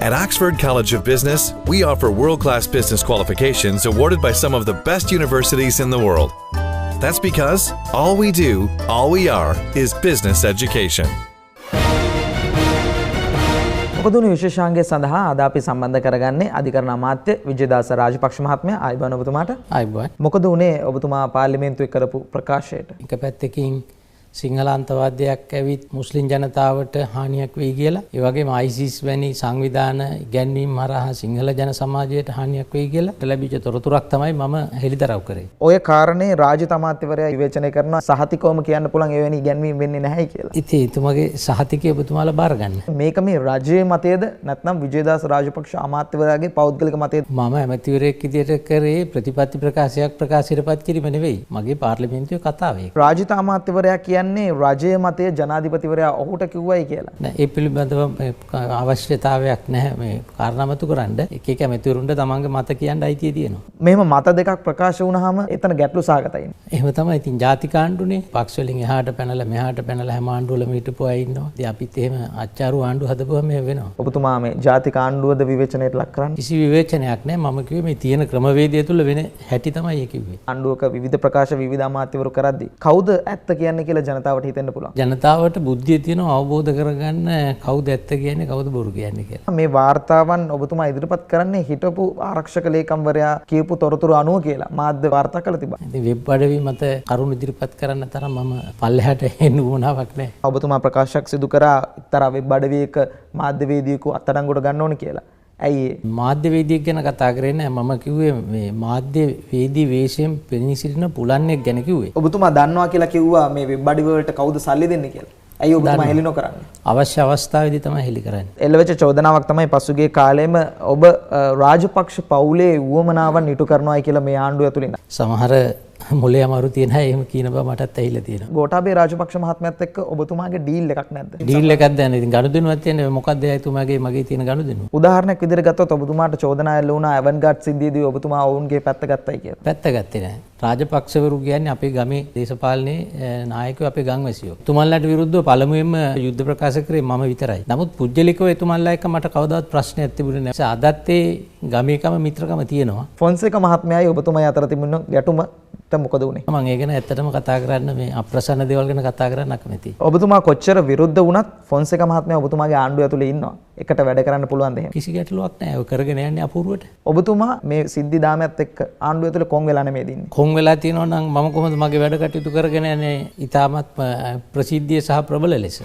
At Oxford College of Business, we offer world-class business qualifications awarded by some of the best universities in the world. That's because all we do, all we are, is business education. මොකදුණු විශේෂාංගය සඳහා අද අපි සම්බන්ධ කරගන්නේ අධිකරණ අමාත්‍ය විජේදාස රාජපක්ෂ මහත්මයා. ආයිබෝන් ඔබතුමාට. ආයිබෝන්. මොකද උනේ ඔබතුමා පාර්ලිමේන්තුවේ කරපු ප්‍රකාශයට? එක පැත්තකින් සිංහල අන්තවාදයක් ඇවිත් මුස්ලිම් ජනතාවට හානියක් වෙයි කියලා, ඒ වගේම ISIS වැනි සංවිධාන ඉගැන්වීම් හරහා සිංහල ජන සමාජයට හානියක් වෙයි කියලා ලැබිච්ච තොරතුරක් තමයි මම හෙළිදරව් කරේ. ඔය කාරණේ රාජ්‍ය අමාත්‍යවරයා විවේචනය කරනවා සහතිකවම කියන්න පුළුවන් එවැනි ඉගැන්වීම් වෙන්නේ නැහැ කියලා. ඉතින් එතුමගේ සහතිකය ඔබතුමාලා බාර ගන්න. මේක මේ රජයේ මතයේද නැත්නම් විජේදාස රාජපක්ෂ අමාත්‍යවරයාගේ පෞද්ගලික මතයේද? මම ඇමතිවරයෙක් විදියට කරේ ප්‍රතිපත්ති ප්‍රකාශයක් ප්‍රකාශයටපත් කිරීම නෙවෙයි. මගේ පාර්ලිමේන්තුවේ කතාව ඒක. රාජ්‍ය අමාත්‍යවරයා කියන්නේ රජයේ මතයේ ජනාධිපතිවරයා ඔහුට කිව්වයි කියලා. නෑ, ඒ පිළිබඳව අවශ්‍යතාවයක් නැහැ මේ කාරණා මතු කරන්න. එක එක ඇමතිවරුන්ට තමන්ගේ මත කියන්න අයිතිය තියෙනවා. මෙහෙම මත දෙකක් ප්‍රකාශ වුණාම එතන ගැටලු සහගතයි. එහෙම තමයි. ඉතින් ජාතික ආණ්ඩුනේ පක්ෂ වලින් එහාට පැනලා මෙහාට පැනලා හැම ආණ්ඩුවලම හිටපු අය ඉන්නවා. ඉතින් අපිත් එහෙම අච්චාරු ආණ්ඩුව හදපුවම එහෙම වෙනවා. ඔබතුමා මේ ජාතික ආණ්ඩුවද විවේචනයට ලක් කරන්නේ? කිසි විවේචනයක් නැහැ. මම කිව්වේ මේ තියෙන ක්‍රමවේදය තුල වෙන හැටි තමයි ඒ කිව්වේ. ආණ්ඩුවක විවිධ ප්‍රකාශ විවිධ අමාත්‍යවරු කරද්දී කවුද ඇත්ත කියන්නේ කියලා ජනතාවට හිතෙන්න පුළුවන්. ජනතාවට බුද්ධිය තියෙනවා අවබෝධ කරගන්න කවුද ඇත්ත කියන්නේ කවුද බොරු කියන්නේ කියලා. මේ වාර්තාවන් ඔබතුමා ඉදිරිපත් කරන්නේ හිටපු ආරක්ෂක ලේකම්වරයා කියපු තොරතුරු අනුව කියලා මාධ්‍ය වාර්තා කළා තිබා. ඉතින් වෙබ් අඩවි මත කරුණු ඉදිරිපත් කරන්න තරම් මම පල්ලෙහාට එන්න උවමනාවක් නැහැ. ඔබතුමා ප්‍රකාශයක් සිදු කරා එක්තරා වෙබ් අඩවියක මාධ්‍යවේදියෙකු අත්අඩංගුවට ගන්න ඕන කියලා. ඇයි මාධ්‍යවේදියෙක් ගැන කතා කරේ නැහැ. මම කිව්වේ මේ මාධ්‍යවේදී වේශයෙන් පෙනී සිටින පුලන්නෙක් ගැන කිව්වේ. ඔබතුමා දන්නවා කියලා කිව්වා මේ වෙබ් අඩවි වලට කවුද සල්ලි දෙන්නේ කියලා. ඇයි ඔබතුමා හෙළි නොකරන්නේ? අවශ්‍ය අවස්ථාවේදී තමයි හෙළි කරන්නේ. එල්ලවෙච්ච චෝදනාවක් තමයි පසුගිය කාලෙම ඔබ රාජපක්ෂ පවුලේ උවමනාවන් ඉටු කරනවායි කියලා මේ ආණ්ඩුව ඇතුළේ. සමහර මොලේ අමාරු තියෙන අය එහෙම කියන බව මටත් ඇහිලා තියෙනවා. ගෝඨාභය රාජපක්ෂ මහත්මයාත් එක්ක ඔබතුමාගේ ඩීල් එකක් නැද්ද? ඩීල් එකක් දැන් ඉතින් ගනුදෙනුවක් තියෙනවා. මොකක්ද එතුමාගේ මගේ තියෙන ගනුදෙනුව? උදාහරණයක් විදිහට ගත්තොත් ඔබතුමාට චෝදනා එල්ල වුණා ඇවන්ගාඩ් සිද්ධියේදී ඔබතුමා ඔවුන්ගේ පැත්ත ගත්තයි කියලා. පැත්ත ගත්තේ නැහැ. රාජපක්ෂවරු කියන්නේ අපේ ගමේ දේශපාලනයේ නායකයෝ අපේ ගම්වැසියෝ. එතුමන්ලාට විරුද්ධව පළමුවෙන්ම යුද්ධ ප්‍රකාශ කරේ මම විතරයි. නමුත් පුජ්‍යලිකව එතුමන්ලා එක්ක මට කවදාවත් ප්‍රශ්නයක් තිබුණේ නැහැ. අදත් ඒ ගමේකම මිත්‍රකම තියෙනවා. ෆොන්සේකා මහත්මයායි ඔබතුමායි අතර තිබුණ ගැටුම මොකද උනේ? මම ඒ ගැන ඇත්තටම කතා කරන්න මේ අප්‍රසන්න දේවල් ගැන කතා කරන්න අකමැතියි. ඔබතුමා කොච්චර විරුද්ධ වුණත් ෆොන්සේකා මහත්මයා ඔබතුමාගේ ආණ්ඩුව ඇතුලේ ඉන්නවා. එකට වැඩ කරන්න පුළුවන් දෙයක්. කිසි ගැටලුවක් නැහැ. ඔය කරගෙන යන්නේ අපූර්වට. ඔබතුමා මේ සිද්ධි දාමයත් එක්ක ආණ්ඩුව ඇතුලේ කොන් වෙලා නෙමෙයි දින්නේ. කොන් වෙලා තියෙනවා නම් මම කොහොමද මගේ වැඩ කටයුතු කරගෙන යන්නේ ඊටමත් ප්‍රසිද්ධිය සහ ප්‍රබල ලෙස.